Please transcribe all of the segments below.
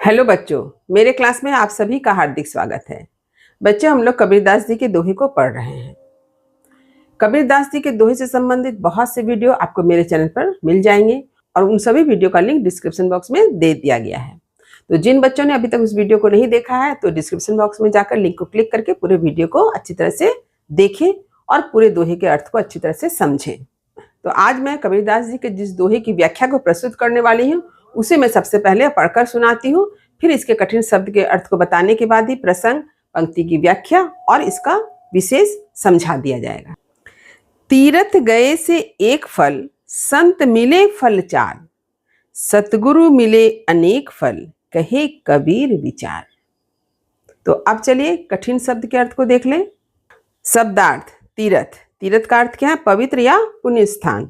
Hello बच्चों, मेरे class में आप सभी का हार्दिक स्वागत है। बच्चों, हम लोग कबीरदास जी के दोहे को पढ़ रहे हैं। कबीरदास जी के दोहे से संबंधित बहुत से वीडियो आपको मेरे चैनल पर मिल जाएंगे और उन सभी वीडियो का लिंक डिस्क्रिप्शन बॉक्स में दे दिया गया है। तो जिन बच्चों ने अभी तक उस वीडियो को नहीं देखा है तो डिस्क्रिप्शन बॉक्स में जाकर लिंक को क्लिक करके पूरे वीडियो को अच्छी तरह से देखें और पूरे दोहे के अर्थ को अच्छी तरह से समझें। तो आज मैं कबीरदास जी के जिस दोहे की व्याख्या को प्रस्तुत करने वाली हूँ उसे मैं सबसे पहले पढ़कर सुनाती हूँ, फिर इसके कठिन शब्द के अर्थ को बताने के बाद ही प्रसंग, पंक्ति की व्याख्या और इसका विशेष समझा दिया जाएगा। तीरथ गए से एक फल, संत मिले फल चार, सतगुरु मिले अनेक फल, कहे कबीर विचार। तो अब चलिए कठिन शब्द के अर्थ को देख लें। शब्दार्थ तीरथ, तीरथ का अर्थ क्या है? पवित्र या पुण्य स्थान।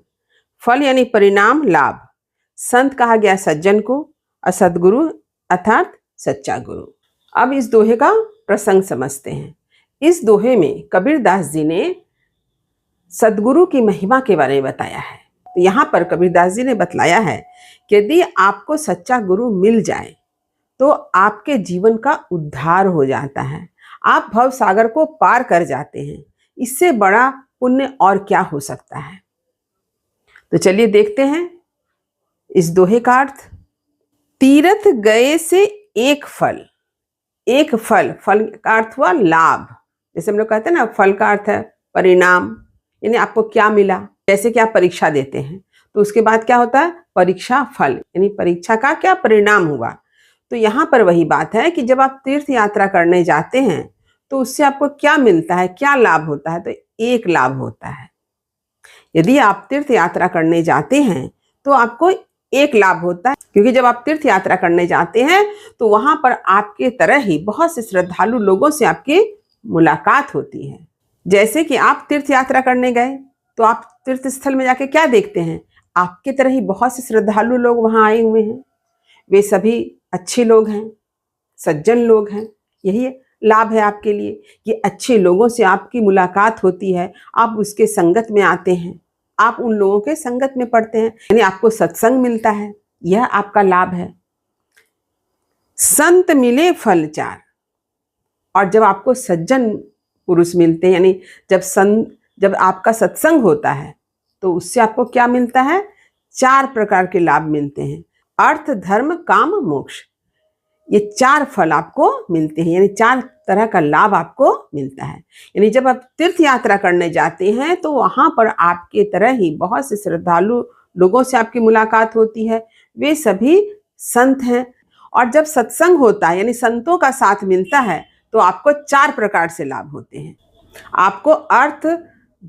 फल यानी परिणाम, लाभ। संत कहा गया सज्जन को और सदगुरु अर्थात सच्चा गुरु। अब इस दोहे का प्रसंग समझते हैं। इस दोहे में कबीरदास जी ने सदगुरु की महिमा के बारे में बताया है। तो यहाँ पर कबीरदास जी ने बतलाया है कि यदि आपको सच्चा गुरु मिल जाए तो आपके जीवन का उद्धार हो जाता है, आप भव सागर को पार कर जाते हैं। इससे बड़ा पुण्य और क्या हो सकता है। तो चलिए देखते हैं इस दोहे का अर्थ। तीरथ गए से एक फल, एक फल, फल का अर्थ हुआ लाभ। जैसे हम लोग कहते हैं ना, फल का अर्थ है परिणाम, यानी आपको क्या मिला। जैसे कि आप परीक्षा देते हैं तो उसके बाद क्या होता है? परीक्षा फल, यानी परीक्षा का क्या परिणाम हुआ। तो यहाँ पर वही बात है कि जब आप तीर्थ यात्रा करने जाते हैं तो उससे आपको क्या मिलता है, क्या लाभ होता है? तो एक लाभ होता है। यदि आप तीर्थ यात्रा करने जाते हैं तो आपको एक लाभ होता है, क्योंकि जब आप तीर्थ यात्रा करने जाते हैं तो वहां पर आपके तरह ही बहुत से श्रद्धालु लोगों से आपकी मुलाकात होती है। जैसे कि आप तीर्थ यात्रा करने गए तो आप तीर्थ स्थल में जाके क्या देखते हैं? आपके तरह ही बहुत से श्रद्धालु लोग वहां आए हुए हैं। वे सभी अच्छे लोग हैं, सज्जन लोग हैं। यही लाभ है आपके लिए कि अच्छे लोगों से आपकी मुलाकात होती है, आप उसके संगत में आते हैं, आप उन लोगों के संगत में पढ़ते हैं, यानी आपको सत्संग मिलता है। यह आपका लाभ है। संत मिले फल चार, और जब आपको सज्जन पुरुष मिलते हैं, यानी जब आपका सत्संग होता है तो उससे आपको क्या मिलता है? चार प्रकार के लाभ मिलते हैं। अर्थ, धर्म, काम, मोक्ष। ये चार फल आपको मिलते हैं, यानी चार तरह का लाभ आपको मिलता है। यानी जब आप तीर्थ यात्रा करने जाते हैं तो वहां पर आपके तरह ही बहुत से श्रद्धालु लोगों से आपकी मुलाकात होती है। वे सभी संत हैं। और जब सत्संग होता है, यानी संतों का साथ मिलता है, तो आपको चार प्रकार से लाभ होते हैं। आपको अर्थ,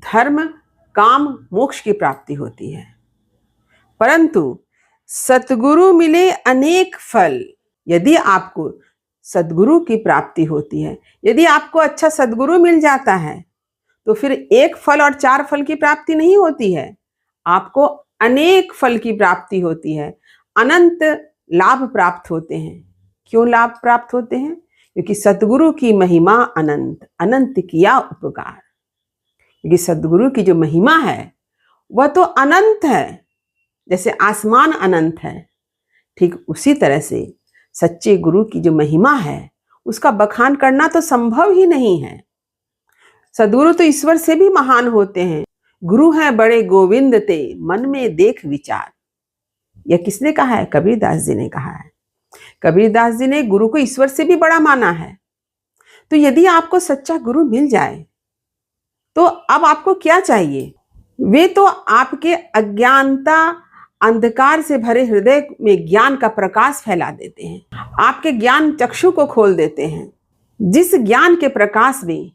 धर्म, काम, मोक्ष की प्राप्ति होती है। परंतु सतगुरु मिले अनेक फल। यदि आपको सदगुरु की प्राप्ति होती है, यदि आपको अच्छा सदगुरु मिल जाता है, तो फिर एक फल और चार फल की प्राप्ति नहीं होती है, आपको अनेक फल की प्राप्ति होती है। अनंत लाभ प्राप्त होते हैं। क्यों लाभ प्राप्त होते हैं? क्योंकि सदगुरु की महिमा अनंत, अनंत किया उपकार। क्योंकि सदगुरु की जो महिमा है वह तो अनंत है। जैसे आसमान अनंत है, ठीक उसी तरह से सच्चे गुरु की जो महिमा है उसका बखान करना तो संभव ही नहीं है। सदगुरु तो ईश्वर से भी महान होते हैं। गुरु है बड़े गोविंद ते, मन में देख विचार। यह किसने कहा है? कबीरदास जी ने कहा है। कबीरदास जी ने गुरु को ईश्वर से भी बड़ा माना है। तो यदि आपको सच्चा गुरु मिल जाए तो अब आपको क्या चाहिए? वे तो आपके अज्ञानता, अंधकार से भरे हृदय में ज्ञान का प्रकाश फैला देते हैं, आपके ज्ञान चक्षु को खोल देते हैं। जिस ज्ञान के प्रकाश में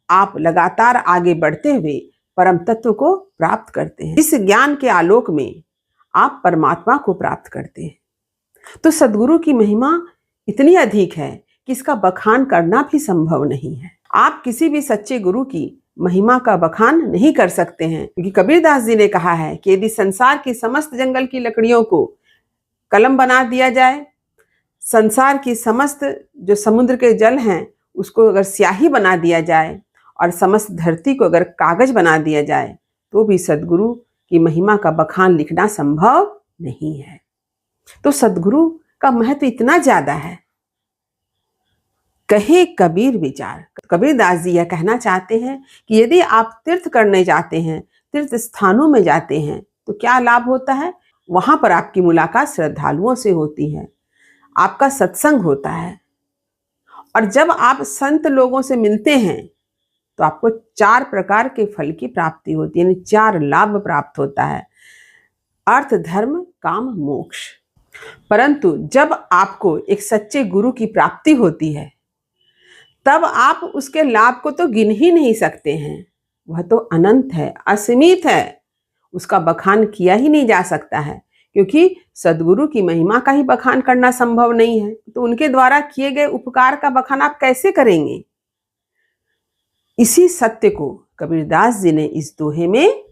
आप लगातार आगे बढ़ते हुए परम तत्व को प्राप्त करते हैं, इस ज्ञान के आलोक में आप परमात्मा को प्राप्त करते हैं। तो सदगुरु की महिमा इतनी अधिक है कि इसका बखान करना भी संभव नहीं है। आप किसी भी सच्चे गुरु की महिमा का बखान नहीं कर सकते हैं, क्योंकि कबीरदास जी ने कहा है कि यदि संसार की समस्त जंगल की लकड़ियों को कलम बना दिया जाए, संसार की समस्त जो समुद्र के जल हैं उसको अगर स्याही बना दिया जाए और समस्त धरती को अगर कागज बना दिया जाए, तो भी सदगुरु की महिमा का बखान लिखना संभव नहीं है। तो सदगुरु का महत्व इतना ज्यादा है कहे कबीर विचार। कबीरदास जी यह कहना चाहते हैं कि यदि आप तीर्थ करने जाते हैं, तीर्थ स्थानों में जाते हैं, तो क्या लाभ होता है? वहां पर आपकी मुलाकात श्रद्धालुओं से होती है, आपका सत्संग होता है, और जब आप संत लोगों से मिलते हैं तो आपको 4 प्रकार के फल की प्राप्ति होती है, यानी 4 लाभ प्राप्त होता है, अर्थ, धर्म, काम, मोक्ष। परंतु जब आपको एक सच्चे गुरु की प्राप्ति होती है, तब आप उसके लाभ को तो गिन ही नहीं सकते हैं। वह तो अनंत है, असीमित है, उसका बखान किया ही नहीं जा सकता है, क्योंकि सदगुरु की महिमा का ही बखान करना संभव नहीं है। तो उनके द्वारा किए गए उपकार का बखान आप कैसे करेंगे? इसी सत्य को कबीरदास जी ने इस दोहे में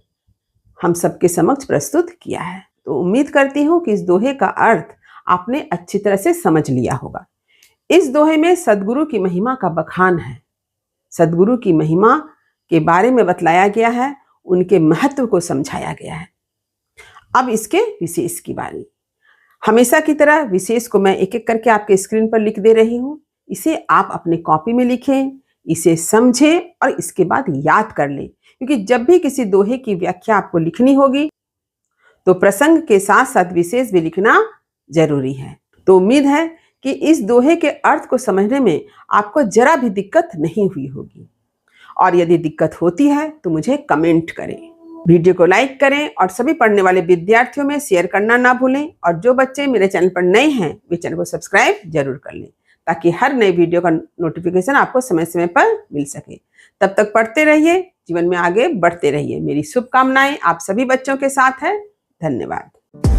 हम सबके समक्ष प्रस्तुत किया है। तो उम्मीद करती हूँ कि इस दोहे का अर्थ आपने अच्छी तरह से समझ लिया होगा। इस दोहे में सदगुरु की महिमा का बखान है, सदगुरु की महिमा के बारे में बतलाया गया है, उनके महत्व को समझाया गया है। अब इसके विशेष की बारी। हमेशा की तरह विशेष को मैं एक एक करके आपके स्क्रीन पर लिख दे रही हूँ। इसे आप अपने कॉपी में लिखें, इसे समझें और इसके बाद याद कर लें, क्योंकि जब भी किसी दोहे की व्याख्या आपको लिखनी होगी तो प्रसंग के साथ साथ विशेष भी लिखना जरूरी है। तो उम्मीद है कि इस दोहे के अर्थ को समझने में आपको जरा भी दिक्कत नहीं हुई होगी, और यदि दिक्कत होती है तो मुझे कमेंट करें, वीडियो को लाइक करें और सभी पढ़ने वाले विद्यार्थियों में शेयर करना ना भूलें। और जो बच्चे मेरे चैनल पर नए हैं वे चैनल को सब्सक्राइब जरूर कर लें, ताकि हर नई वीडियो का नोटिफिकेशन आपको समय समय पर मिल सके। तब तक पढ़ते रहिए, जीवन में आगे बढ़ते रहिए। मेरी शुभकामनाएं आप सभी बच्चों के साथ है। धन्यवाद।